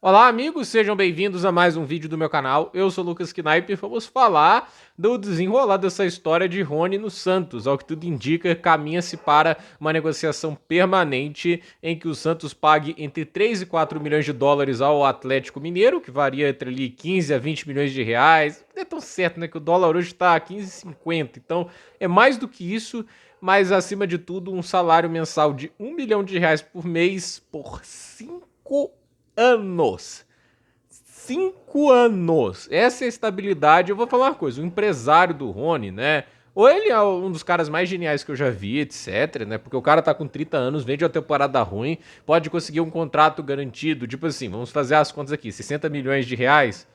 Olá, amigos, sejam bem-vindos a mais um vídeo do meu canal. Eu sou o Lucas Knaip e vamos falar do desenrolar dessa história de Rony no Santos. Ao que tudo indica, caminha-se para uma negociação permanente em que o Santos pague entre 3 e 4 milhões de dólares ao Atlético Mineiro, que varia entre ali 15 a 20 milhões de reais. Não é tão certo, né, que o dólar hoje está a 15,50, então é mais do que isso, mas acima de tudo um salário mensal de 1 milhão de reais por mês por 5 anos. 5 anos. Essa é a estabilidade. Eu vou falar uma coisa: o empresário do Rony, né? Ou ele é um dos caras mais geniais que eu já vi, etc, né? Porque o cara tá com 30 anos, vem de uma temporada ruim, pode conseguir um contrato garantido. Tipo assim, vamos fazer as contas aqui: 60 milhões de reais,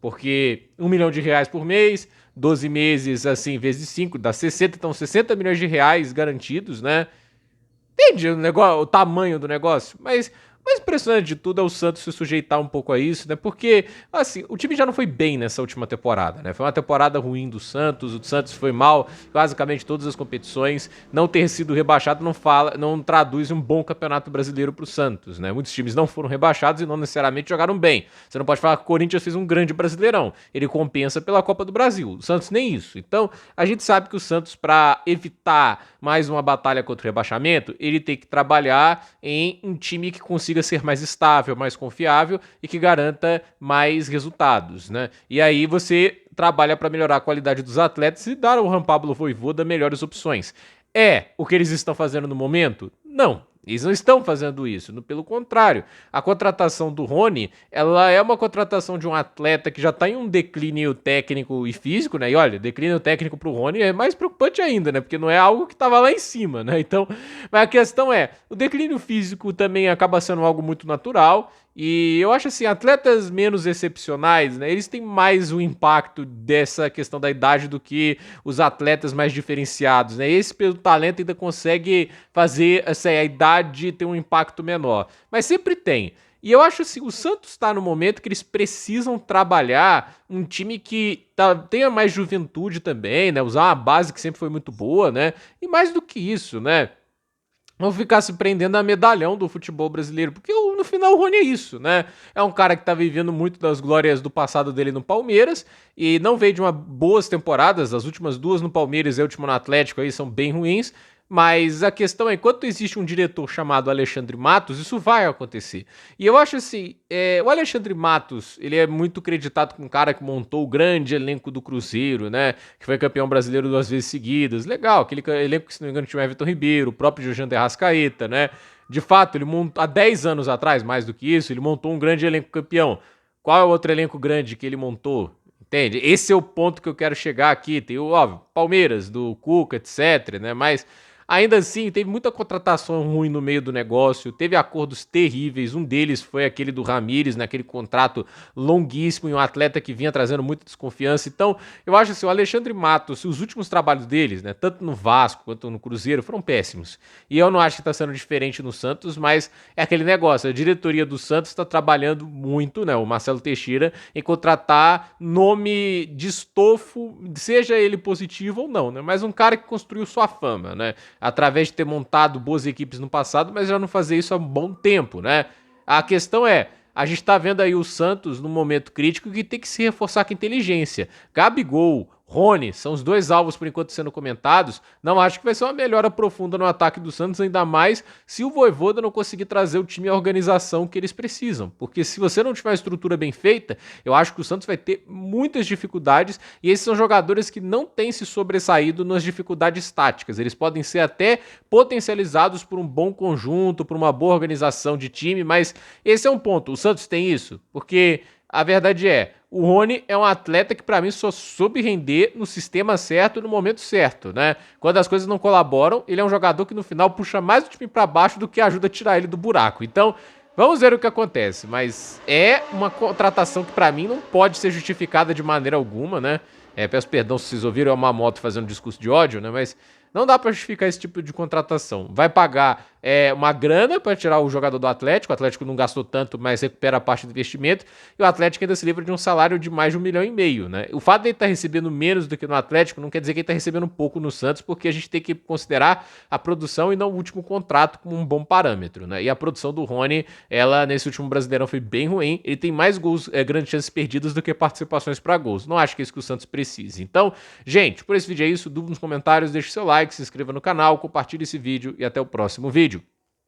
porque 1 milhão de reais por mês, 12 meses, assim, vezes 5, dá 60. Então, 60 milhões de reais garantidos, né? Entende o negócio, o tamanho do negócio? Mas o mais impressionante de tudo é o Santos se sujeitar um pouco a isso, né? Porque, assim, o time já não foi bem nessa última temporada, né? Foi uma temporada ruim do Santos, o Santos foi mal basicamente todas as competições. Não ter sido rebaixado não traduz um bom campeonato brasileiro pro Santos, né? Muitos times não foram rebaixados e não necessariamente jogaram bem. Você não pode falar que o Corinthians fez um grande Brasileirão. Ele compensa pela Copa do Brasil. O Santos nem isso. Então, a gente sabe que o Santos, para evitar mais uma batalha contra o rebaixamento, ele tem que trabalhar em um time que consiga ser mais estável, mais confiável e que garanta mais resultados, né? E aí você trabalha para melhorar a qualidade dos atletas e dar ao Juan Pablo Vojvoda melhores opções. É o que eles estão fazendo no momento? Não. Eles não estão fazendo isso, pelo contrário. A contratação do Rony, ela é uma contratação de um atleta que já está em um declínio técnico e físico, né? E olha, declínio técnico para o Rony é mais preocupante ainda, né? Porque não é algo que estava lá em cima, né? Então, mas a questão é, o declínio físico também acaba sendo algo muito natural. E eu acho assim, atletas menos excepcionais, né? Eles têm mais o impacto dessa questão da idade do que os atletas mais diferenciados, né? Esse pelo talento ainda consegue fazer assim, a idade ter um impacto menor. Mas sempre tem. E eu acho assim, o Santos está no momento que eles precisam trabalhar um time que tenha mais juventude também, né? Usar uma base que sempre foi muito boa, né? E mais do que isso, né? Não ficar se prendendo a medalhão do futebol brasileiro, porque no final o Rony é isso, né? É um cara que tá vivendo muito das glórias do passado dele no Palmeiras e não veio de uma boas temporadas, as últimas duas no Palmeiras e a última no Atlético aí são bem ruins, mas a questão é, enquanto existe um diretor chamado Alexandre Matos, isso vai acontecer. E eu acho assim, o Alexandre Matos, ele é muito creditado com um cara que montou o grande elenco do Cruzeiro, né? Que foi campeão brasileiro 2 vezes seguidas. Legal, aquele elenco que, se não me engano, tinha o Everton Ribeiro, o próprio Jorge de Arrascaeta, né? De fato, ele montou, há 10 anos atrás, mais do que isso, ele montou um grande elenco campeão. Qual é o outro elenco grande que ele montou? Entende? Esse é o ponto que eu quero chegar aqui. Tem o, óbvio, Palmeiras, do Cuca, etc, né? Mas ainda assim, teve muita contratação ruim no meio do negócio, teve acordos terríveis, um deles foi aquele do Ramires, naquele contrato longuíssimo, e um atleta que vinha trazendo muita desconfiança. Então, eu acho assim, o Alexandre Matos, os últimos trabalhos deles, né, tanto no Vasco quanto no Cruzeiro, foram péssimos. E eu não acho que está sendo diferente no Santos, mas é aquele negócio, a diretoria do Santos está trabalhando muito, né, o Marcelo Teixeira, em contratar nome de estofo, seja ele positivo ou não, né, mas um cara que construiu sua fama, né, através de ter montado boas equipes no passado, mas já não fazer isso há um bom tempo, né? A questão é, a gente tá vendo aí o Santos num momento crítico que tem que se reforçar com inteligência. Gabigol, Rony, são os dois alvos por enquanto sendo comentados. Não acho que vai ser uma melhora profunda no ataque do Santos, ainda mais se o Vojvoda não conseguir trazer o time e a organização que eles precisam. Porque se você não tiver uma estrutura bem feita, eu acho que o Santos vai ter muitas dificuldades, e esses são jogadores que não têm se sobressaído nas dificuldades táticas. Eles podem ser até potencializados por um bom conjunto, por uma boa organização de time, mas esse é um ponto. O Santos tem isso, porque a verdade é, o Rony é um atleta que para mim só soube render no sistema certo, no momento certo, né? Quando as coisas não colaboram, ele é um jogador que no final puxa mais o time para baixo do que ajuda a tirar ele do buraco. Então, vamos ver o que acontece, mas é uma contratação que para mim não pode ser justificada de maneira alguma, né? Peço perdão se vocês ouviram, é uma moto fazendo discurso de ódio, né? Mas não dá para justificar esse tipo de contratação. Vai pagar uma grana para tirar o jogador do Atlético. O Atlético não gastou tanto, mas recupera a parte do investimento. E o Atlético ainda se livra de um salário de mais de 1,5 milhão, né? O fato de ele estar recebendo menos do que no Atlético não quer dizer que ele está recebendo pouco no Santos, porque a gente tem que considerar a produção e não o último contrato como um bom parâmetro, né? E a produção do Rony, ela nesse último Brasileirão foi bem ruim. Ele tem mais gols, grandes chances perdidas do que participações para gols. Não acho que é isso que o Santos precisa. Então, gente, por esse vídeo é isso. Dúvida nos comentários, deixe seu like, se inscreva no canal, compartilhe esse vídeo e até o próximo vídeo.